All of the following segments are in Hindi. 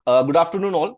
Good afternoon all.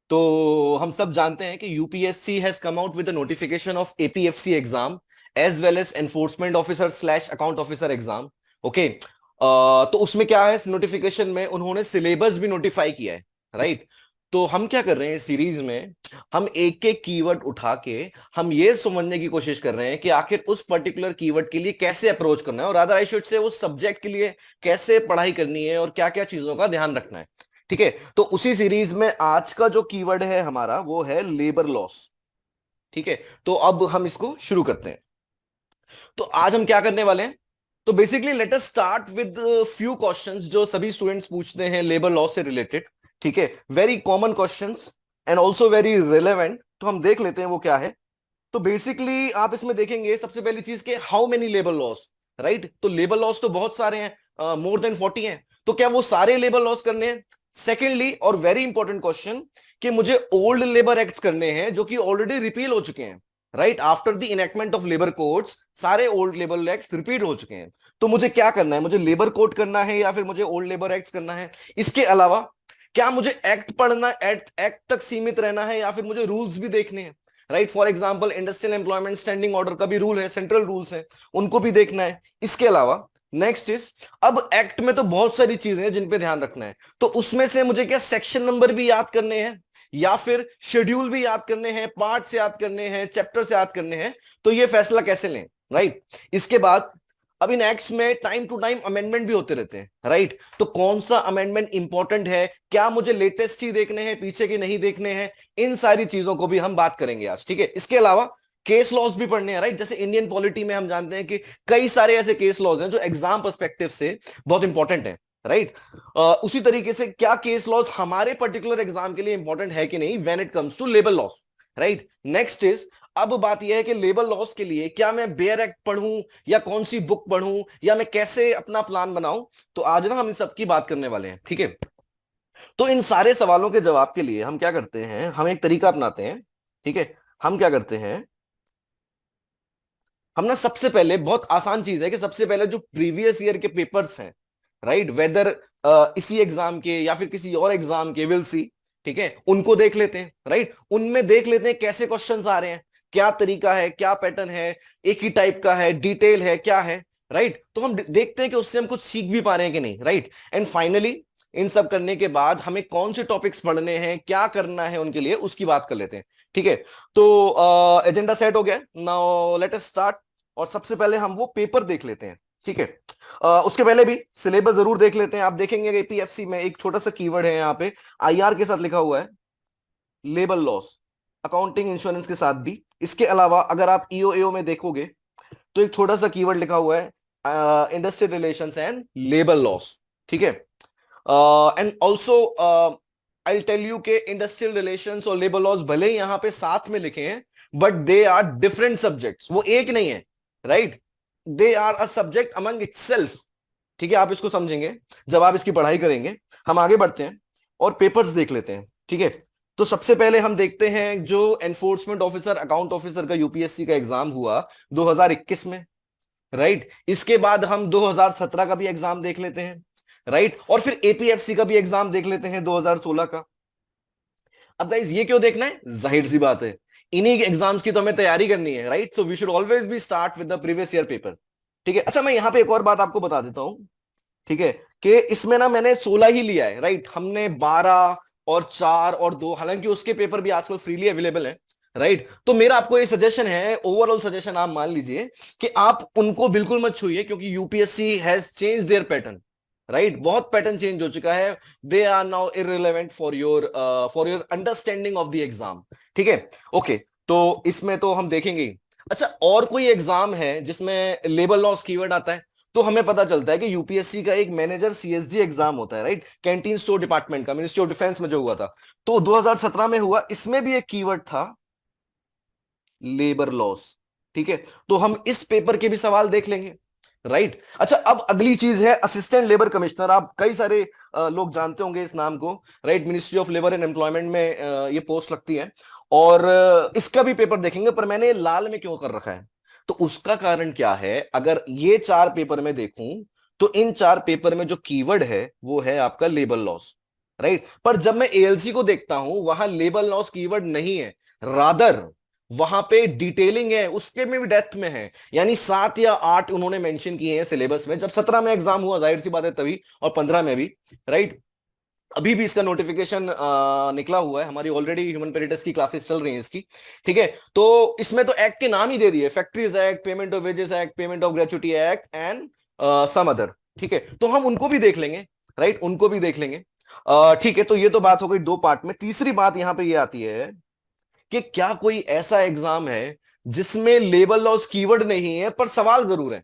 तो हम सब जानते हैं कि UPSC has come out with the notification of APFC exam as well as enforcement officer slash account officer exam. Okay, तो उसमें क्या है, इस नोटिफिकेशन में उन्होंने सिलेबस भी नोटिफाई किया है, राइट। तो हम क्या कर रहे हैं इस सीरीज में, हम एक एक कीवर्ड उठा के हम ये समझने की कोशिश कर रहे हैं कि आखिर उस पर्टिकुलर कीवर्ड के लिए कैसे अप्रोच करना है, और अदर आई शुड से उस सब्जेक्ट के लिए कैसे पढ़ाई करनी है और क्या क्या चीजों का ध्यान रखना है। ठीक है, तो उसी सीरीज में आज का जो कीवर्ड है हमारा वो है लेबर लॉस। ठीक है, तो अब हम इसको शुरू करते हैं। तो आज हम क्या करने वाले हैं, तो basically let us start with few questions जो सभी स्टूडेंट्स पूछते हैं लेबर लॉ से रिलेटेड। ठीक है, very common questions and also very relevant. तो हम देख लेते हैं वो क्या है। तो बेसिकली आप इसमें देखेंगे सबसे पहली चीज के how many labour laws, right. तो लेबर लॉस तो बहुत सारे हैं, मोर देन 40 हैं। तो क्या वो सारे लेबर लॉस करने हैं? सेकेंडली, और वेरी इंपॉर्टेंट क्वेश्चन, कि मुझे ओल्ड लेबर एक्ट्स करने हैं जो कि ऑलरेडी रिपील हो चुके हैं, right. After the enactment of labour codes सारे ओल्ड लेबर एक्ट रिपीट हो चुके हैं। तो मुझे क्या करना है, मुझे लेबर कोड करना है या फिर मुझे ओल्ड लेबर एक्ट करना है? इसके अलावा क्या मुझे एक्ट पढ़ना, एक्ट तक सीमित रहना है या फिर मुझे रूल्स भी देखने हैं, right. For example industrial employment standing order का भी रूल है, सेंट्रल रूल्स है, उनको भी देखना है। इसके अलावा नेक्स्ट इज, अब एक्ट में तो बहुत सारी चीजें हैं जिन पे ध्यान रखना है, तो उसमें से मुझे क्या सेक्शन नंबर भी याद करने हैं या फिर शेड्यूल भी याद करने हैं, पार्ट से याद करने हैं, चैप्टर से याद करने हैं? तो ये फैसला कैसे लें, राइट। इसके बाद अब इन एक्ट्स में टाइम टू टाइम अमेंडमेंट भी होते रहते हैं, राइट। तो कौन सा अमेंडमेंट इंपॉर्टेंट है, क्या मुझे लेटेस्ट ही देखने हैं, पीछे के नहीं देखने हैं? इन सारी चीजों को भी हम बात करेंगे आज, ठीक है। इसके अलावा केस लॉज भी पढ़ने हैं, राइट। जैसे इंडियन पॉलिटी में हम जानते हैं कि कई सारे ऐसे केस लॉज हैं जो एग्जाम पर्सपेक्टिव से बहुत इंपॉर्टेंट है, राइट। उसी तरीके से क्या केस लॉज हमारे पर्टिकुलर एग्जाम के लिए इंपॉर्टेंट है कि नहीं when it comes to labour laws, right. Next is, अब बात यह है कि लेबर लॉस के लिए क्या मैं बेयर एक्ट पढ़ूं या कौन सी बुक पढ़ूं या मैं कैसे अपना प्लान बनाऊं? तो आज ना हम इन सब की बात करने वाले हैं, ठीक है। तो इन सारे सवालों के जवाब के लिए हम क्या करते हैं, हम एक तरीका अपनाते हैं, ठीक है। हम क्या करते हैं, हम ना सबसे पहले, बहुत आसान चीज है कि सबसे पहले जो प्रीवियस ईयर के पेपर्स हैं, राइट, वेदर इसी एग्जाम के या फिर किसी और एग्जाम के, विल सी, ठीक है, उनको देख लेते हैं, राइट। उनमें देख लेते हैं कैसे क्वेश्चंस आ रहे हैं, क्या तरीका है, क्या पैटर्न है, एक ही टाइप का है, डिटेल है, क्या है, राइट। तो हम देखते हैं कि उससे हम कुछ सीख भी पा रहे हैं कि नहीं, राइट। एंड फाइनली इन सब करने के बाद हमें कौन से टॉपिक्स पढ़ने हैं, क्या करना है उनके लिए, उसकी बात कर लेते हैं, ठीक है। तो एजेंडा सेट हो गया, नाउ लेट अस स्टार्ट। और सबसे पहले हम वो पेपर देख लेते हैं, ठीक है। उसके पहले भी सिलेबस जरूर देख लेते हैं। आप देखेंगे एपीएफसी में एक छोटा सा कीवर्ड है यहाँ पे, आईआर के साथ लिखा हुआ है, लेबर लॉस, अकाउंटिंग इंश्योरेंस के साथ भी। इसके अलावा अगर आप ईओएओ में देखोगे तो एक छोटा सा कीवर्ड लिखा हुआ है, industrial relations and labour laws, ठीक है। And also I tell you के इंडस्ट्रियल रिलेशंस और लेबर लॉस भले ही यहां पे साथ में लिखे हैं, but they are different subjects, वो एक नहीं है, right. They are a subject among itself, ठीक है। आप इसको समझेंगे जब आप इसकी पढ़ाई करेंगे। हम आगे बढ़ते हैं और पेपर्स देख लेते हैं, ठीक है। तो सबसे पहले हम देखते हैं जो एनफोर्समेंट ऑफिसर अकाउंट ऑफिसर का यूपीएससी का एग्जाम हुआ 2021 में, राइट। इसके बाद हम 2017 का भी एग्जाम देख लेते हैं, राइट। और फिर एपीएफसी का भी एग्जाम देख लेते हैं 2016 का। अब गाइस ये क्यों देखना है, जाहिर सी बात है, इन्हीं एग्जाम्स की तो हमें तैयारी करनी है, right. So we should always be start with the previous year paper, ठीक है। अच्छा, मैं यहां पे एक और बात आपको बता देता हूं, ठीक है, कि इसमें ना मैंने 16 ही लिया है, राइट। हमने 12 और 4 और 2, हालांकि उसके पेपर भी आजकल फ्रीली अवेलेबल है, राइट। तो मेरा आपको ये सजेशन है, ओवरऑल सजेशन आप मान लीजिए कि आप उनको बिल्कुल मत छूइए, क्योंकि UPSC has change their pattern, right. बहुत पैटर्न चेंज हो चुका है, they are now irrelevant for your understanding of the exam, ठीक है। ओके, तो इसमें तो हम देखेंगे ही। अच्छा, और कोई एग्जाम है जिसमें लेबर लॉस कीवर्ड आता है? तो हमें पता चलता है कि यूपीएससी का एक मैनेजर सीएसडी एग्जाम होता है, राइट, कैंटीन स्टोर डिपार्टमेंट का, मिनिस्ट्री ऑफ डिफेंस में जो हुआ था, तो 2017 में हुआ। इसमें भी एक कीवर्ड था लेबर लॉस, ठीक है। तो हम इस पेपर के भी सवाल देख लेंगे, राइट। अच्छा, अब अगली चीज है असिस्टेंट लेबर कमिश्नर। आप कई सारे लोग जानते होंगे इस नाम को, right. Ministry of labour and employment में ये पोस्ट लगती है, और इसका भी पेपर देखेंगे। पर मैंने लाल में क्यों कर रखा है, तो उसका कारण क्या है, अगर ये 4 पेपर में देखूं तो इन 4 पेपर में जो कीवर्ड है वो है आपका लेबर लॉस, राइट। पर जब मैं एएलसी को देखता हूं वहां लेबल लॉस कीवर्ड नहीं है, रादर वहां पे डिटेलिंग है, उसके में भी डेप्थ में है। यानी 7 या 8 उन्होंने मेंशन किए हैं सिलेबस में। जब 17 में एग्जाम हुआ जाहिर सी बात है तभी, और 15 में भी, राइट। अभी भी इसका नोटिफिकेशन निकला हुआ है, हमारी ऑलरेडी ह्यूमन पेरिटस की क्लासेस चल रही हैं इसकी, ठीक है। तो इसमें तो एक्ट के नाम ही दे दिए, factories act, payment of wages act, payment of gratuity act and some other, ठीक है। तो हम उनको भी देख लेंगे, राइट, उनको भी देख लेंगे। ठीक है, तो ये तो बात हो गई 2 पार्ट में। तीसरी बात यहां पे ये आती है कि क्या कोई ऐसा एग्जाम है जिसमें लेबल लॉस कीवर्ड नहीं है पर सवाल जरूर है,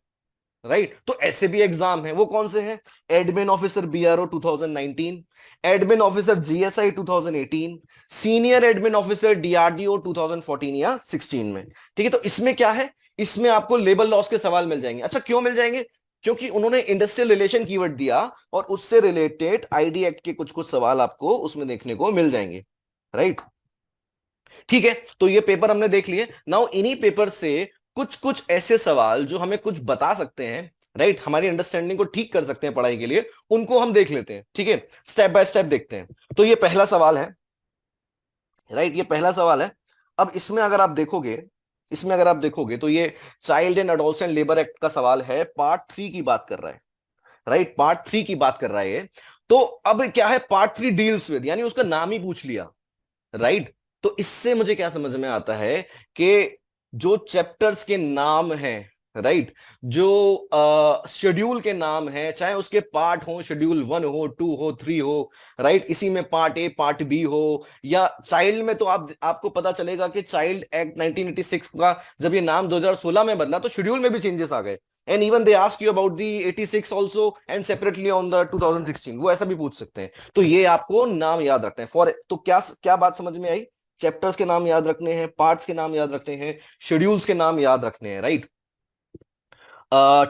राइट। तो ऐसे भी एग्जाम है, वो कौन से हैं? Admin officer BRO 2019, admin officer GSI 2018, senior admin officer DRDO 2014 या 16 में, ठीक है। तो इसमें क्या है, इसमें आपको लेबल लॉस के सवाल मिल जाएंगे। अच्छा, क्यों मिल जाएंगे? क्योंकि उन्होंने इंडस्ट्रियल रिलेशन कीवर्ड दिया और उससे रिलेटेड आईडी एक्ट के कुछ कुछ सवाल आपको उसमें देखने को मिल जाएंगे, राइट। ठीक है, तो ये पेपर हमने देख लिए। नाउ इन्हीं पेपर से कुछ कुछ ऐसे सवाल जो हमें कुछ बता सकते हैं, राइट, हमारी अंडरस्टैंडिंग को ठीक कर सकते हैं पढ़ाई के लिए, उनको हम देख लेते हैं, ठीक है। स्टेप बाय स्टेप देखते हैं। तो ये पहला सवाल है, राइट, ये पहला सवाल है। अब इसमें अगर आप देखोगे, इसमें अगर आप देखोगे तो ये child and adolescent labour act का सवाल है, पार्ट 3 की बात कर रहा है, राइट, पार्ट 3 की बात कर रहा है ये। तो अब क्या है, पार्ट 3 डील्स विद, यानी उसका नाम ही पूछ लिया, राइट। तो इससे मुझे क्या समझ में आता है कि जो चैप्टर्स के नाम हैं, राइट, जो शेड्यूल के नाम हैं, चाहे उसके पार्ट हो, शेड्यूल 1 हो, 2 हो, 3 हो, राइट, इसी में पार्ट ए पार्ट बी हो, या चाइल्ड में तो आपको पता चलेगा कि चाइल्ड एक्ट 1986 का जब ये नाम 2016 में बदला तो शेड्यूल में भी चेंजेस आ गए। And even they ask you about the 86 also and separately on the 2016, वो ऐसा भी पूछ सकते हैं। तो ये आपको नाम याद रखते हैं। फॉर तो क्या क्या बात समझ में आई? चैप्टर्स के नाम याद रखने हैं, पार्ट्स के नाम याद रखने हैं, शेड्यूल्स के नाम याद रखने हैं, राइट।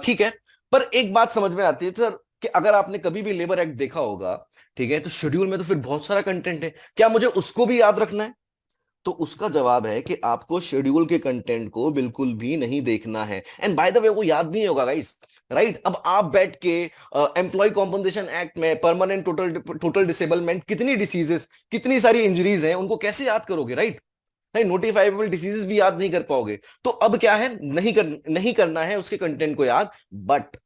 ठीक है। पर एक बात समझ में आती है सर कि अगर आपने कभी भी लेबर एक्ट देखा होगा, ठीक है, तो शेड्यूल में तो फिर बहुत सारा कंटेंट है, क्या मुझे उसको भी याद रखना है? तो उसका जवाब है कि आपको शेड्यूल के कंटेंट को बिल्कुल भी नहीं देखना है। एंड बाय द वे वो याद नहीं होगा गाइस, राइट। अब आप बैठ के एम्प्लॉय कॉम्पनसेशन एक्ट में परमानेंट टोटल टोटल डिसेबलमेंट, कितनी डिसीजेस, कितनी सारी इंजरीज हैं, उनको कैसे याद करोगे, राइट। नहीं, नोटिफाइबल डिसीजेस भी याद नहीं कर पाओगे। तो अब क्या है, नहीं करना है उसके कंटेंट को याद। बट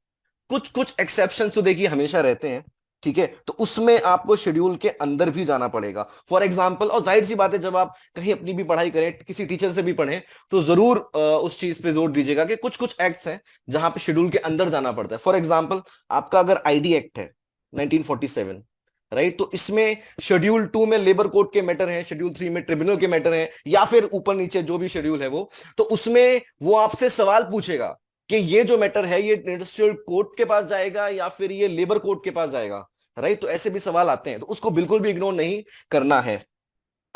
कुछ कुछ एक्सेप्शन तो देखिए हमेशा रहते हैं, ठीक है। तो उसमें आपको शेड्यूल के अंदर भी जाना पड़ेगा। फॉर एग्जाम्पल, और जाहिर सी बात है जब आप कहीं अपनी भी पढ़ाई करें, किसी टीचर से भी पढ़ें, तो जरूर उस चीज पे जोर दीजिएगा कि कुछ कुछ एक्ट्स हैं जहां पे शेड्यूल के अंदर जाना पड़ता है। फॉर एग्जाम्पल, आपका अगर आईडी एक्ट है 1947, राइट, तो इसमें शेड्यूल 2 में लेबर कोड के मैटर हैं, शेड्यूल 3 में ट्रिब्यूनल के मैटर हैं, या फिर ऊपर नीचे जो भी शेड्यूल है वो, तो उसमें वो आपसे सवाल पूछेगा कि ये जो मैटर है ये इंडस्ट्रियल कोर्ट के पास जाएगा या फिर ये लेबर कोर्ट के पास जाएगा, राइट। तो ऐसे भी सवाल आते हैं, तो उसको बिल्कुल भी इग्नोर नहीं करना है।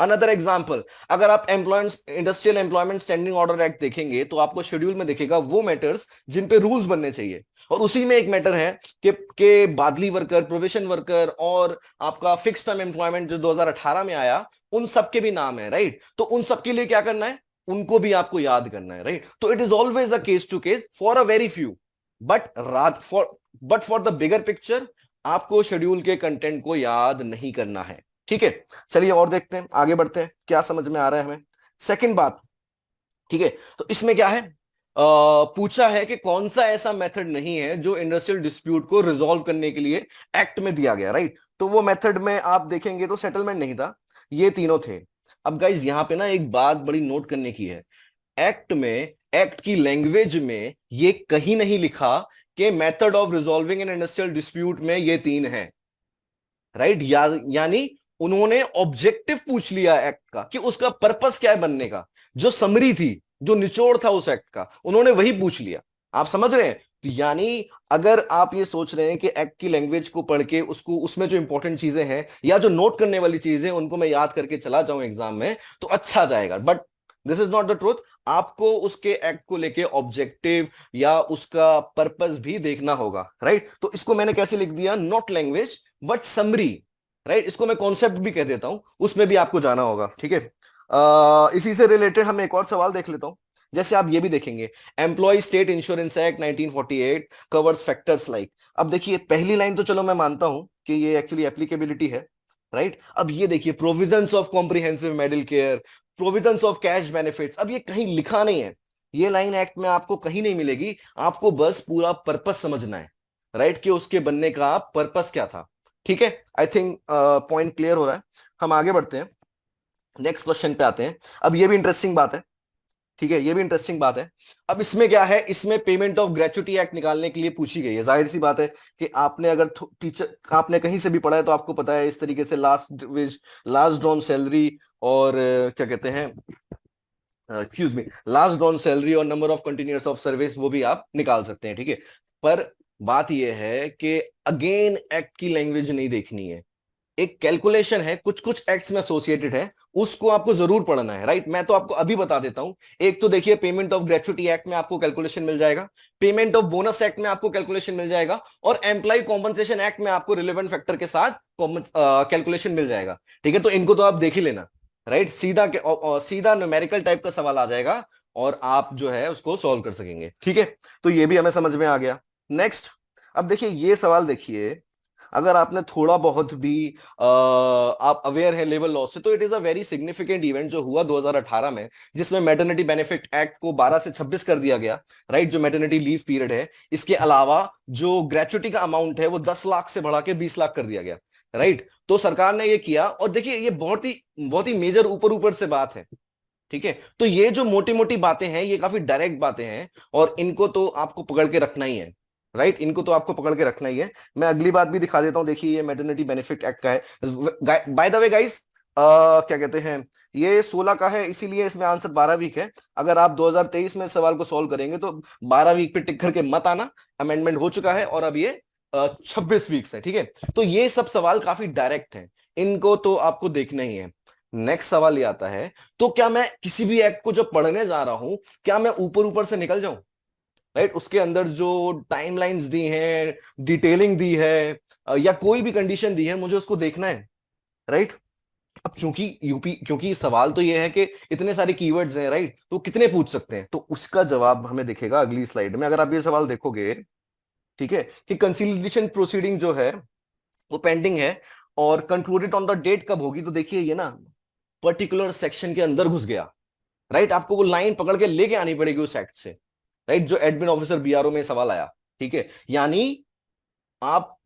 अनदर एग्जाम्पल, अगर आप employment industrial employment standing order act देखेंगे तो आपको शेड्यूल में दिखेगा वो मैटर्स जिन पे रूल्स बनने चाहिए, और उसी में एक मैटर है कि बादली वर्कर, प्रोविजन वर्कर और आपका फिक्स टर्म एम्प्लॉयमेंट जो 2018 में आया, उन सबके भी नाम है, राइट। तो उन सबके लिए क्या करना है, उनको भी आपको याद करना है, राइट। तो it is always a case to case for a very few, but right for the bigger picture आपको शेड्यूल के कंटेंट को याद नहीं करना है, ठीक है। चलिए और देखते हैं, आगे बढ़ते हैं, क्या समझ में आ रहा है हमें। सेकंड बात, ठीक है, तो इसमें क्या है, पूछा है कि कौन सा ऐसा मेथड नहीं है जो इंडस्ट्रियल डिस्प्यूट को रिजॉल्व करने के लिए एक्ट में दिया गया, राइट। तो वो मेथड में आप देखेंगे तो सेटलमेंट नहीं था, ये तीनों थे। अब गाइज यहां पे ना एक बात बड़ी नोट करने की है, एक्ट में, एक्ट की लैंग्वेज में ये कहीं नहीं लिखा कि method of resolving an industrial dispute में ये 3 है, राइट। यानी उन्होंने ऑब्जेक्टिव पूछ लिया एक्ट का कि उसका पर्पस क्या है बनने का, जो समरी थी, जो निचोड़ था उस एक्ट का, उन्होंने वही पूछ लिया। आप समझ रहे हैं? तो यानी अगर आप ये सोच रहे हैं कि एक्ट की लैंग्वेज को पढ़ के उसको, उसमें जो इंपॉर्टेंट चीजें हैं या जो नोट करने वाली चीजें उनको मैं याद करके चला जाऊं एग्जाम में तो अच्छा जाएगा, but this is not the truth. आपको उसके एक्ट को लेके ऑब्जेक्टिव या उसका पर्पस भी देखना होगा, राइट। तो इसको मैंने कैसे लिख दिया, not language but summary, right. इसको मैं कॉन्सेप्ट भी कह देता हूं, उसमें भी आपको जाना होगा, ठीक है। इसी से रिलेटेड हम एक और सवाल देख लेता हूं। जैसे आप ये भी देखेंगे, employ state insurance act 1948 covers factors like. अब देखिए पहली लाइन तो चलो मैं मानता हूं कि ये एक्चुअली एप्लीकेबिलिटी है, राइट। अब ये देखिए, provisions of comprehensive medical care, provisions of cash benefits, अब ये कहीं लिखा नहीं है, ये लाइन एक्ट में आपको कहीं नहीं मिलेगी, आपको बस पूरा पर्पस समझना है, राइट, कि उसके बनने का पर्पस क्या था। ठीक है, आई थिंक पॉइंट क्लियर हो रहा है। हम आगे बढ़ते हैं, नेक्स्ट क्वेश्चन पे आते हैं। अब ये भी इंटरेस्टिंग बात है, ठीक है, ये भी इंटरेस्टिंग बात है। अब इसमें क्या है, इसमें पेमेंट ऑफ ग्रेचुटी एक्ट निकालने के लिए पूछी गई है। जाहिर सी बात है कि आपने अगर टीचर, आपने कहीं से भी पढ़ा है तो आपको पता है, इस तरीके से last wage, last drawn salary, और क्या कहते हैं, excuse me, last drawn salary और number of continuance of service, वो भी आप निकाल सकते हैं, ठीक है। पर बात यह है कि अगेन एक्ट की लैंग्वेज नहीं देखनी है, एक कैलकुलेशन है, कुछ कुछ एक्ट्स में एसोसिएटेड है, उसको आपको जरूर पढ़ना है, राइट। मैं तो आपको अभी बता देता हूं। एक तो देखिए, पेमेंट ऑफ ग्रेचुटी एक्ट में आपको कैलकुलेशन मिल जाएगा, पेमेंट ऑफ बोनस एक्ट में आपको कैलकुलेशन मिल जाएगा, और एम्प्लॉय कॉम्पनसेशन एक्ट में आपको रिलेवेंट फैक्टर के साथ कैलकुलेशन मिल जाएगा, ठीक है। तो इनको तो आप देख ही लेना, राइट। सीधा न्यूमेरिकल टाइप का सवाल आ जाएगा, और आप जो है उसको सॉल्व कर सकेंगे, ठीक है। तो ये भी हमें समझ में आ गया। नेक्स्ट, अब देखिए ये सवाल देखिए, अगर आपने थोड़ा बहुत भी आप अवेयर है लेबर लॉ से, तो it is a very significant event जो हुआ 2018 में, जिसमें मैटरनिटी बेनिफिट एक्ट को 12 से 26 कर दिया गया, राइट, जो मैटरनिटी लीव पीरियड है। इसके अलावा जो ग्रेचुटी का अमाउंट है वो 10 लाख से बढ़ा के 20 लाख कर दिया गया, राइट। तो सरकार ने ये किया, और देखिए ये बहुत ही मेजर ऊपर ऊपर से बात है, ठीक है। तो ये जो मोटी मोटी बातें हैं, ये काफी डायरेक्ट बातें हैं, और इनको तो आपको पकड़ के रखना ही है, राइट, इनको तो आपको पकड़ के रखना ही है। मैं अगली बात भी दिखा देता हूं, देखिए ये मैटरनिटी बेनिफिट एक्ट का है, बाय द वे गाइस, क्या कहते हैं, ये 16 का है, इसीलिए इसमें आंसर 12 वीक है। अगर आप 2023 में सवाल को सॉल्व करेंगे तो 12 वीक पे टिक करके मत आना, अमेंडमेंट हो चुका है, और अब ये 26 वीक्स है, ठीक है। तो ये सब सवाल काफी डायरेक्ट हैं, इनको तो आपको देखना ही है। नेक्स्ट सवाल ये आता है, तो क्या मैं किसी भी एक्ट को जब पढ़ने जा रहा हूं, क्या मैं ऊपर ऊपर से निकल जाऊं, राइट। उसके अंदर जो टाइमलाइंस दी हैं, डिटेलिंग दी है, या कोई भी कंडीशन दी है, मुझे उसको देखना है, राइट। अब क्योंकि सवाल तो ये है कि इतने सारे कीवर्ड्स हैं, राइट, तो कितने पूछ सकते हैं, तो उसका जवाब हमें दिखेगा अगली स्लाइड में। अगर आप ये सवाल देखोगे, ठीक है, कि कंसीलिडेशन प्रोसीडिंग जो है वो पेंडिंग है, और कंक्लूडेड ऑन द डेट कब होगी, तो देखिए ये ना पर्टिकुलर सेक्शन के अंदर घुस गया, राइट। आपको वो लाइन पकड़ के लेके आनी पड़ेगी उस एक्ट से, राइट, जो एडमिन ऑफिसर बीआरओ में सवाल आया, ठीक है। यानी आप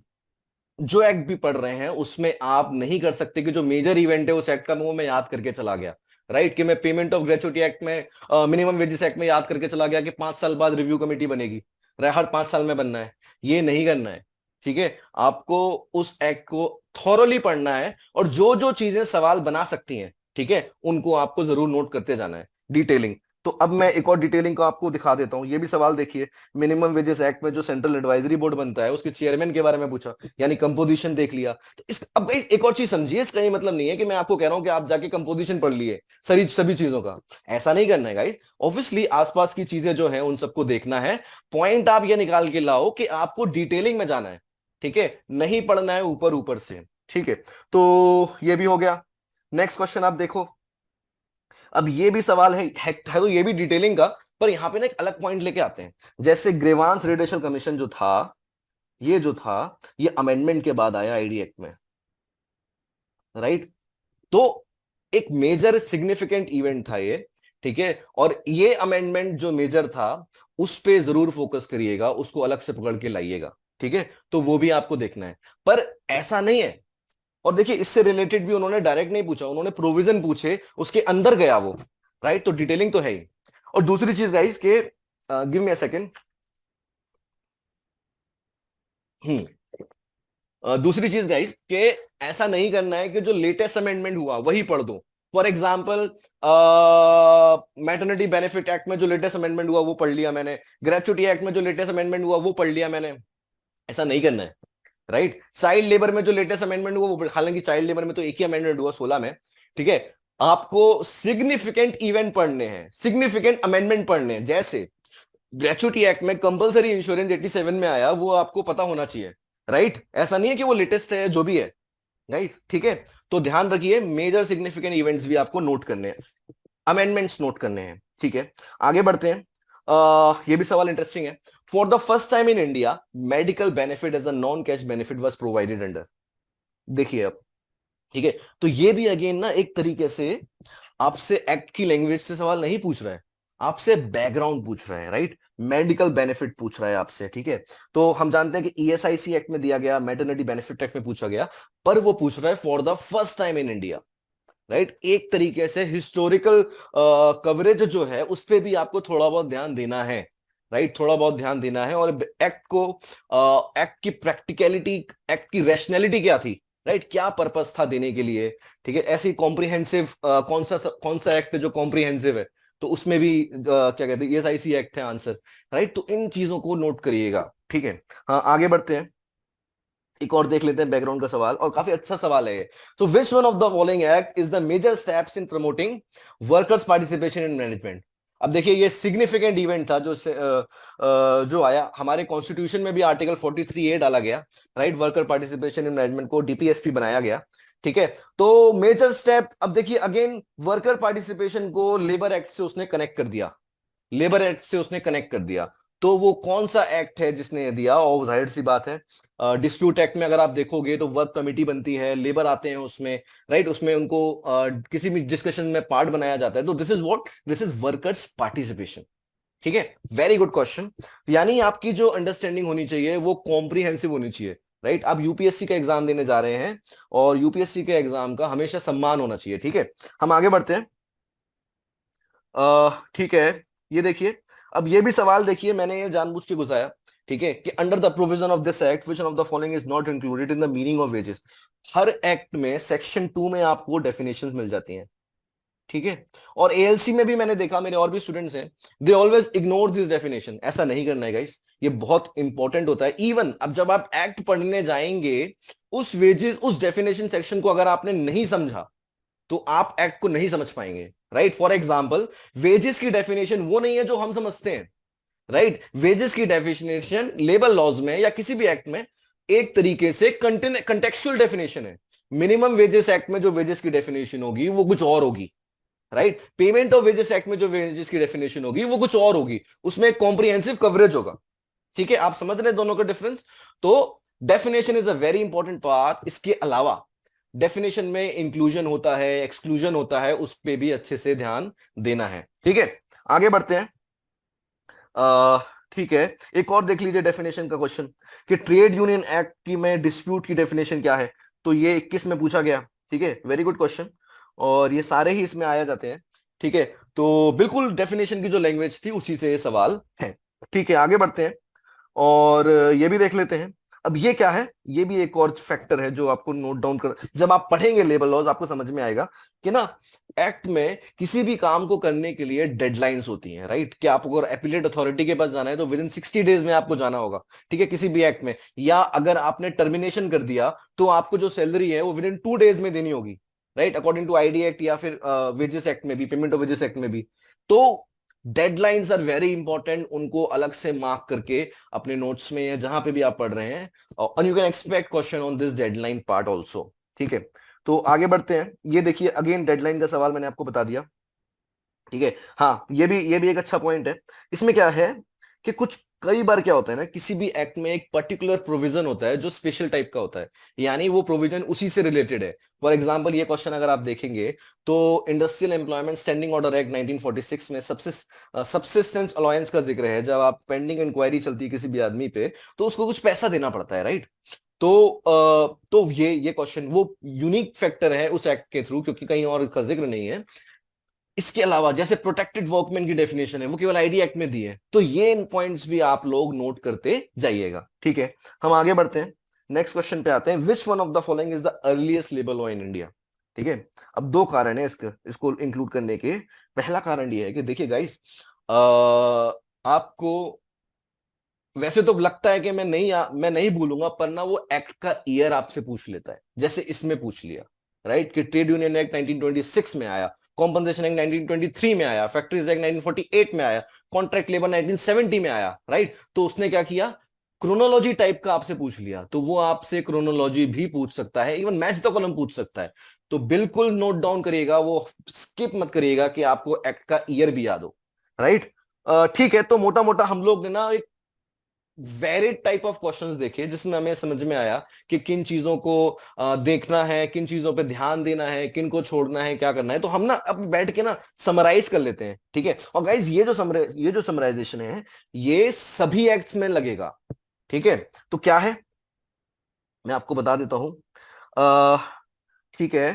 जो एक्ट भी पढ़ रहे हैं उसमें आप नहीं कर सकते कि जो मेजर इवेंट है उस एक्ट का वो मैं याद करके चला गया, राइट, कि मैं पेमेंट ऑफ ग्रेचुटी एक्ट में, मिनिमम वेजेस एक्ट में याद करके चला गया कि 5 साल बाद रिव्यू कमेटी बनेगी, हर 5 साल में बनना है, ये नहीं करना है, ठीक है। आपको उस एक्ट को थॉरोली पढ़ना है, और जो जो चीजें सवाल बना सकती हैं, ठीक है, उनको आपको जरूर नोट करते जाना है, डिटेलिंग। तो अब मैं एक और डिटेलिंग को आपको दिखा देता हूं, ये भी सवाल देखिए, मिनिमम वेजेस एक्ट में जो सेंट्रल एडवाइजरी बोर्ड बनता है उसके चेयरमैन के बारे में पूछा, यानी कंपोजिशन देख लिया। तो इस अब गाइस एक और चीज समझिए, इसका ये मतलब नहीं है कि मैं आपको कह रहा हूं कि आप जाके कंपोजिशन पढ़ लिए सभी सभी चीजों का, ऐसा नहीं करना है गाइस। ऑब्वियसली आसपास की चीजें जो है उन सबको देखना है, पॉइंट आप ये निकाल के लाओ कि आपको डिटेलिंग में जाना है, ठीक है, नहीं पढ़ना है ऊपर ऊपर से, ठीक है। तो ये भी हो गया। नेक्स्ट क्वेश्चन आप देखो, अब ये भी सवाल है तो ये भी डिटेलिंग का, पर यहां पे ना एक अलग पॉइंट लेके आते हैं। जैसे ग्रीवांस रिडेशल कमीशन जो था, ये जो था, ये अमेंडमेंट के बाद आया आईडी एक्ट में, राइट। तो एक मेजर सिग्निफिकेंट इवेंट था ये, ठीक है, और ये अमेंडमेंट जो मेजर था उस पे जरूर फोकस करिएगा, उसको अलग से पकड़ के लाइएगा, ठीक है। तो वो भी आपको देखना है, पर ऐसा नहीं है। और देखिए इससे रिलेटेड भी उन्होंने डायरेक्ट नहीं पूछा, उन्होंने प्रोविजन पूछे, उसके अंदर गया वो, राइट। तो डिटेलिंग तो है ही। और दूसरी चीज गाइस के, गिव मी अ सेकंड, दूसरी चीज गाइस के, ऐसा नहीं करना है कि जो लेटेस्ट अमेंडमेंट हुआ वही पढ़ दो। For example, maternity benefit act में जो लेटेस्ट अमेंडमेंट हुआ वो पढ़ लिया मैंने, ग्रेचुटी एक्ट में जो लेटेस्ट अमेंडमेंट हुआ वो पढ़ लिया मैंने, ऐसा नहीं करना है, राइट। चाइल्ड लेबर में जो लेटेस्ट अमेंडमेंट हुआ वो, हालांकि चाइल्ड लेबर में तो एक ही अमेंडमेंट हुआ 16 में, ठीक है। आपको सिग्निफिकेंट इवेंट पढ़ने हैं, सिग्निफिकेंट अमेंडमेंट पढ़ने हैं, जैसे ग्रेचुटी एक्ट में कंपलसरी इंश्योरेंस 87 में आया, वो आपको पता होना चाहिए, राइट। ऐसा नहीं है कि वो लेटेस्ट है जो भी है, राइट, ठीक है। तो ध्यान रखिए, मेजर सिग्निफिकेंट इवेंट्स भी आपको नोट करने हैं, अमेंडमेंट्स नोट करने हैं, ठीक है। आगे बढ़ते हैं। ये भी सवाल इंटरेस्टिंग है। For the first time in India medical benefit as a non cash benefit was provided under, देखिए अब ठीक है, तो ये भी अगेन ना एक तरीके से आपसे एक्ट की लैंग्वेज से सवाल नहीं पूछ रहा है, आपसे बैकग्राउंड पूछ रहा है, राइट, मेडिकल बेनिफिट पूछ रहा है आपसे। ठीक है, तो हम जानते हैं कि ईएसआईसी एक्ट में दिया गया, मैटरनिटी बेनिफिट एक्ट में पूछा गया, पर वो पूछ रहा है for the first time in India, right. एक तरीके से हिस्टोरिकल कवरेज जो है उस पे भी आपको थोड़ा बहुत ध्यान देना है, राइट, थोड़ा बहुत ध्यान देना है। और एक्ट को, एक्ट की प्रैक्टिकलिटी, एक्ट की रैशनैलिटी क्या थी, राइट, क्या पर्पस था देने के लिए। ठीक है, ऐसी कॉम्प्रिहेंसिव कौन सा एक्ट है जो कॉम्प्रिहेंसिव है, तो उसमें भी क्या कहते हैं, ईएसआईसी एक्ट है आंसर, राइट। तो इन चीजों को नोट करिएगा। ठीक है, हाँ आगे बढ़ते हैं, एक और देख लेते हैं बैकग्राउंड का सवाल, और काफी अच्छा सवाल है ये। तो which one of the following act is the major steps in promoting workers participation in management. अब देखिए ये सिग्निफिकेंट इवेंट था जो आया हमारे कॉन्स्टिट्यूशन में भी, आर्टिकल 43A डाला गया, right, worker participation in management को डीपीएसपी बनाया गया। ठीक है, तो मेजर स्टेप, अब देखिए अगेन वर्कर पार्टिसिपेशन को लेबर एक्ट से उसने कनेक्ट कर दिया, लेबर एक्ट से उसने कनेक्ट कर दिया। तो वो कौन सा एक्ट है जिसने दिया, और जाहिर सी बात है डिस्प्यूट एक्ट में अगर आप देखोगे तो वर्क कमेटी बनती है, लेबर आते हैं उसमें, राइट, उसमें उनको किसी भी डिस्कशन में पार्ट बनाया जाता है, तो this is what, this is workers participation. ठीक है, वेरी गुड क्वेश्चन। यानी आपकी जो अंडरस्टैंडिंग होनी चाहिए वो कॉम्प्रिहेंसिव होनी चाहिए, राइट। आप यूपीएससी का एग्जाम देने जा रहे हैं, और यूपीएससी के एग्जाम का हमेशा सम्मान होना चाहिए। ठीक है, हम आगे बढ़ते हैं। ठीक है, ये देखिए, अब ये भी सवाल देखिए, मैंने ये जानबूझ के घुसाया। ठीक है, कि under the provision of this act which of the following is not included in the meaning of wages. Her act में सेक्शन 2 में आपको डेफिनेशंस मिल जाती हैं। ठीक है, और एएलसी में भी मैंने देखा, मेरे और भी स्टूडेंट्स हैं, they always ignore this definition. ऐसा नहीं करना है गाइस, ये बहुत इंपॉर्टेंट होता है। इवन अब जब आप एक्ट पढ़ने जाएंगे, उस वेजेस, उस डेफिनेशन सेक्शन को अगर आपने नहीं समझा तो आप एक्ट को नहीं समझ पाएंगे, राइट। फॉर एग्जाम्पल, वेजेस की डेफिनेशन वो नहीं है जो हम समझते हैं, राइट। वेजेस की डेफिनेशन लेबर लॉज में या किसी भी एक्ट में एक तरीके से कंटेक्चुअल डेफिनेशन है। मिनिमम वेजेस एक्ट में जो वेजेस की डेफिनेशन होगी वो कुछ और होगी, right. Payment of wages act में जो वेजेस की डेफिनेशन होगी वो कुछ और होगी, उसमें कॉम्प्रिहेंसिव कवरेज होगा। ठीक है, आप समझ रहे हैं दोनों का डिफरेंस। तो definition is a very important part. इसके अलावा डेफिनेशन में इंक्लूजन होता है, एक्सक्लूजन होता है, उस पे भी अच्छे से ध्यान देना है। ठीक है, आगे बढ़ते हैं। ठीक है, एक और देख लीजिए डेफिनेशन का क्वेश्चन, कि ट्रेड यूनियन एक्ट की में डिस्प्यूट की डेफिनेशन क्या है। तो ये 21 में पूछा गया। ठीक है, वेरी गुड क्वेश्चन, और ये सारे ही इसमें आया जाते हैं। ठीक है, तो बिल्कुल डेफिनेशन की जो लैंग्वेज थी उसी से ये सवाल है। ठीक है, आगे बढ़ते हैं, और ये भी देख लेते हैं। अब ये क्या है, ये भी एक और फैक्टर है जो आपको नोट डाउन कर, जब आप पढ़ेंगे लेबर लॉज आपको समझ में आएगा कि ना, एक्ट में किसी भी काम को करने के लिए डेडलाइंस होती हैं, राइट। कि आपको अगर एपिलेट अथॉरिटी के पास जाना है तो विद इन 60 डेज में आपको जाना होगा। ठीक है, किसी भी एक्ट में, या अगर आपने टर्मिनेशन कर दिया तो आपको जो सैलरी है वो विद इन 2 डेज में देनी होगी, right, according to ID act, या फिर वेजेस एक्ट में भी, पेमेंट ऑफ वेजेस एक्ट में भी। तो डेडलाइंस आर वेरी इंपॉर्टेंट, उनको अलग से मार्क करके अपने नोट्स में या जहां पे भी आप पढ़ रहे हैं, और you can expect question on this deadline part also. ठीक है, तो आगे बढ़ते हैं। ये देखिए अगेन डेडलाइन का सवाल मैंने आपको बता दिया। ठीक है, हाँ ये भी एक अच्छा पॉइंट है। इसमें क्या है कि कुछ कई बार क्या होता है ना, किसी भी एक्ट में एक पर्टिकुलर प्रोविजन होता है जो स्पेशल टाइप का होता है, यानी वो प्रोविजन उसी से रिलेटेड है। फॉर एग्जांपल ये क्वेश्चन अगर आप देखेंगे तो industrial employment standing order act 1946 में सबसिस्टेंस अलाउंस का जिक्र है। जब आप पेंडिंग इंक्वायरी चलती है किसी भी आदमी पे, तो उसको कुछ पैसा देना पड़ता है, राइट। तो ये क्वेश्चन वो यूनिक फैक्टर है उस एक्ट के थ्रू, क्योंकि कहीं और का जिक्र नहीं है। इसके अलावा जैसे प्रोटेक्टेड वर्कमैन की डेफिनेशन है वो केवल आईडी एक्ट में दी है, तो ये इन पॉइंट्स भी आप लोग नोट करते जाइएगा। ठीक है, हम आगे बढ़ते हैं, नेक्स्ट क्वेश्चन पे आते हैं। विच one of the following is the earliest labour law in India. ठीक है, अब दो कारण है इसको इंक्लूड करने के। पहला कारण ये है कि देखिए गाइस, आपको वैसे तो लगता है कि मैं नहीं भूलूंगा, पर ना वो एक्ट का ईयर आपसे पूछ लेता है, जैसे इसमें पूछ लिया, राइट, कि ट्रेड यूनियन एक्ट 1926 में आया, कॉम्पनसेशन एक्ट 1923 में आया, फैक्ट्रीज एक्ट 1948 में आया, कॉन्ट्रैक्ट लेबर 1970 में आया, राइट। तो उसने क्या किया, क्रोनोलॉजी टाइप का आपसे पूछ लिया। तो वो आपसे क्रोनोलॉजी भी पूछ सकता है, इवन मैच द कॉलम पूछ सकता है। तो बिल्कुल नोट डाउन करिएगा, वो स्किप मत करिएगा कि आपको एक्ट का ईयर भी याद हो, राइट। ठीक है, तो मोटा मोटा हम लोग ने ना वेरिड टाइप ऑफ क्वेश्चंस देखे जिसमें हमें समझ में आया कि किन चीजों को देखना है, किन चीजों पे ध्यान देना है, किन को छोड़ना है, क्या करना है। तो हम ना अब बैठ के ना समराइज कर लेते हैं, ठीक है। और गाइज ये जो समराइजेशन है ये सभी एक्ट्स में लगेगा, ठीक है। तो क्या है मैं आपको बता देता हूं। ठीक है।